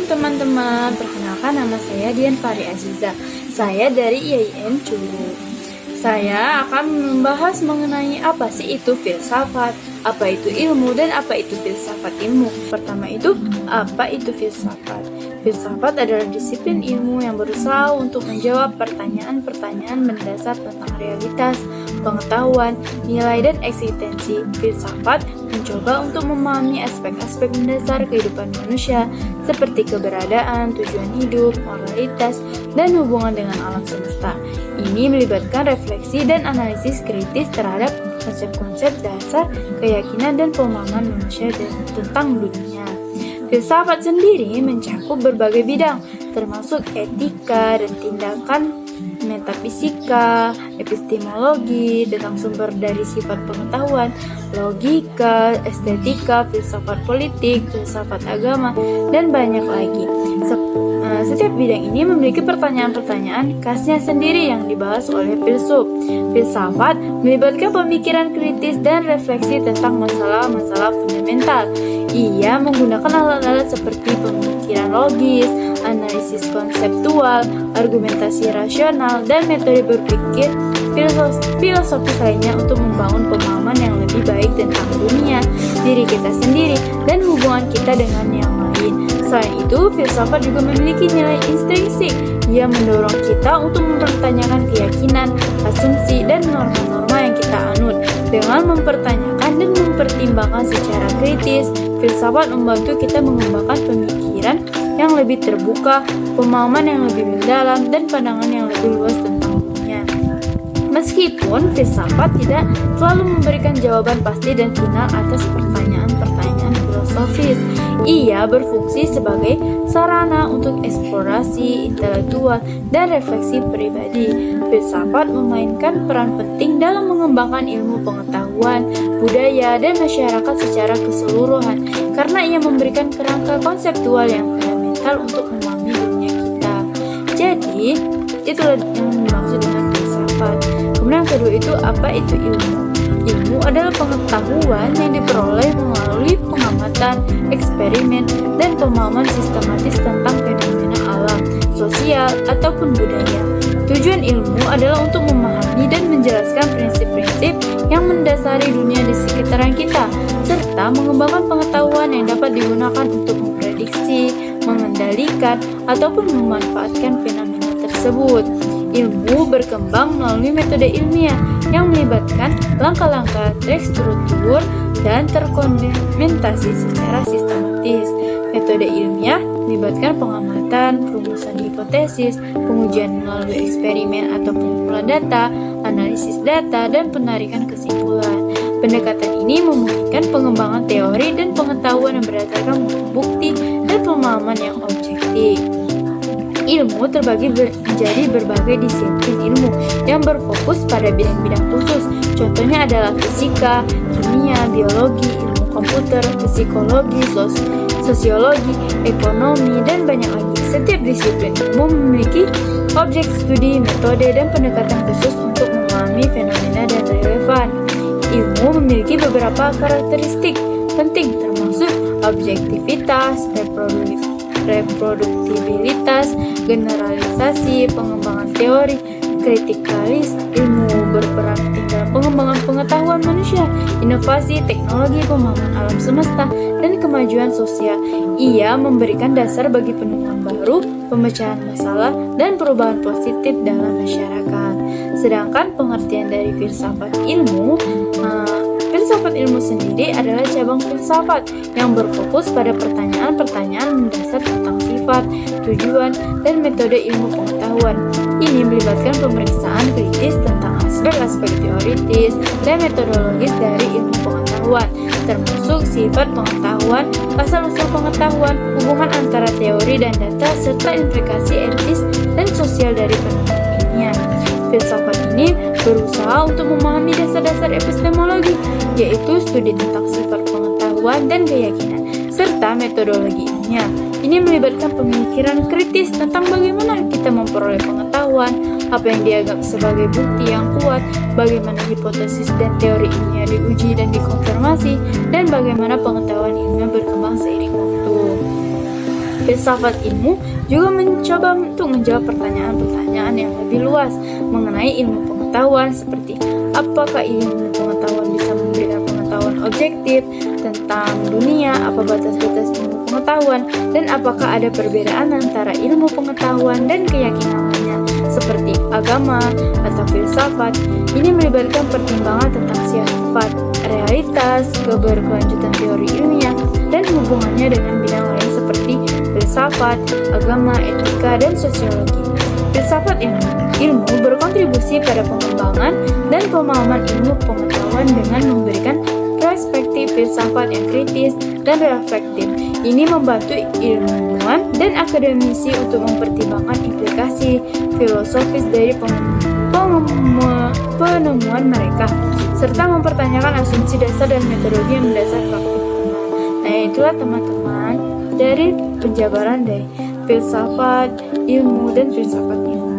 teman-teman, perkenalkan nama saya Dian Fari Aziza. Saya dari IAIN Culu. Saya akan membahas mengenai apa sih itu filsafat, apa itu ilmu, dan apa itu filsafat ilmu. Pertama itu, apa itu filsafat? Filsafat adalah disiplin ilmu yang berusaha untuk menjawab pertanyaan-pertanyaan mendasar tentang realitas, pengetahuan, nilai, dan eksistensi. Filsafat mencoba untuk memahami aspek-aspek mendasar kehidupan manusia seperti keberadaan, tujuan hidup, moralitas, dan hubungan dengan alam semesta. Ini melibatkan refleksi dan analisis kritis terhadap konsep-konsep dasar, keyakinan, dan pemahaman manusia tentang dunia. Filsafat sendiri mencakup berbagai bidang, termasuk etika dan tindakan, metafisika, epistemologi tentang sumber dari sifat pengetahuan, logika, estetika, filsafat politik, filsafat agama, dan banyak lagi. Setiap bidang ini memiliki pertanyaan-pertanyaan khasnya sendiri yang dibahas oleh filsuf. Filsafat melibatkan pemikiran kritis dan refleksi tentang masalah-masalah fundamental. Ia menggunakan alat-alat seperti pemikiran logis, analisis konseptual, argumentasi rasional, dan metode berpikir filosofis lainnya untuk membangun pemahaman yang lebih baik tentang dunia, diri kita sendiri, dan hubungan kita dengan yang lain. Selain itu, filsafat juga memiliki nilai intrinsik. Ia mendorong kita untuk mempertanyakan keyakinan, asumsi, dan norma-norma yang kita anut. Dengan mempertanyakan dan mempertimbangkan secara kritis, filsafat membantu kita mengembangkan pemikiran yang lebih terbuka, pemahaman yang lebih mendalam, dan pandangan yang lebih luas tentang dunia. Meskipun filsafat tidak selalu memberikan jawaban pasti dan final atas pertanyaan-pertanyaan filosofis, ia berfungsi sebagai sarana untuk eksplorasi intelektual dan refleksi pribadi. Filsafat memainkan peran penting dalam mengembangkan ilmu pengetahuan, budaya, dan masyarakat secara keseluruhan karena ia memberikan kerangka konseptual yang fundamental untuk memahami dunia kita. Jadi, itulah yang dimaksud dengan filsafat. Kemudian yang kedua itu, apa itu ilmu? Ilmu adalah pengetahuan yang diperoleh melalui pengamatan, eksperimen, dan pemahaman sistematis tentang fenomena alam, sosial, ataupun budaya. Tujuan ilmu adalah untuk memahami dan menjelaskan prinsip-prinsip yang mendasari dunia di sekitaran kita, serta mengembangkan pengetahuan yang dapat digunakan untuk memprediksi, mengendalikan, ataupun memanfaatkan fenomena tersebut. Ilmu berkembang melalui metode ilmiah yang melibatkan langkah-langkah terstruktur dan terkondimentasi secara sistematis. Metode ilmiah melibatkan pengamatan, perumusan hipotesis, pengujian melalui eksperimen atau pengumpulan data, analisis data, dan penarikan kesimpulan. Pendekatan ini memungkinkan pengembangan teori dan pengetahuan yang berdasarkan bukti dan pemahaman yang objektif. Ilmu terbagi menjadi berbagai disiplin ilmu yang berfokus pada bidang-bidang khusus. Contohnya adalah fisika, kimia, biologi, ilmu komputer, psikologi, sosiologi, ekonomi, dan banyak lagi. Setiap disiplin ilmu memiliki objek studi, metode, dan pendekatan khusus untuk memahami fenomena dan relevan. Ilmu memiliki beberapa karakteristik penting termasuk objektivitas, reproduktibilitas, generalisasi, pengembangan teori, kritikalis. Ilmu berperan penting dalam pengembangan pengetahuan manusia, inovasi, teknologi, pemahaman alam semesta, dan kemajuan sosial. Ia memberikan dasar bagi penemuan baru, pemecahan masalah, dan perubahan positif dalam masyarakat. Sedangkan pengertian dari filsafat ilmu sendiri adalah cabang filsafat yang berfokus pada pertanyaan-pertanyaan mendasar tentang sifat, tujuan, dan metode ilmu pengetahuan. Ini melibatkan pemeriksaan kritis tentang aspek-aspek teoritis dan metodologis dari ilmu pengetahuan, termasuk sifat pengetahuan, asal-usul pengetahuan, hubungan antara teori dan data, serta implikasi etis dan sosial dari fenomena ilmiah. Filsafat ini berusaha untuk memahami dasar-dasar epistemologi, yaitu studi tentang sifat pengetahuan dan keyakinan, serta metodologi ilmiah. Ini melibatkan pemikiran kritis tentang bagaimana kita memperoleh pengetahuan, apa yang dianggap sebagai bukti yang kuat, bagaimana hipotesis dan teori ilmiah diuji dan dikonfirmasi, dan bagaimana pengetahuan ilmiah berkembang seiring waktu. Filsafat ilmu juga mencoba untuk menjawab pertanyaan-pertanyaan yang lebih luas mengenai ilmu pengetahuan, seperti apakah ilmu pengetahuan bisa memberikan pengetahuan objektif tentang dunia, apa batas-batas ilmu pengetahuan, dan apakah ada perbedaan antara ilmu pengetahuan dan keyakinan lainnya, seperti agama atau filsafat. Ini melibatkan pertimbangan tentang sifat realitas, keberkelanjutan teori ilmiah, dan hubungannya dengan bidang lain seperti filsafat, agama, etika, dan sosiologi. Filsafat ilmu berkontribusi pada pengembangan dan pemahaman ilmu pengetahuan dengan memberikan perspektif filsafat yang kritis dan reflektif. Ini membantu ilmuwan dan akademisi untuk mempertimbangkan implikasi filosofis dari penemuan mereka, serta mempertanyakan asumsi dasar dan metodologi yang mendasar praktik ilmu. Nah, itulah teman-teman dari penjabaran dari filsafat ilmu dan filsafat ilmu.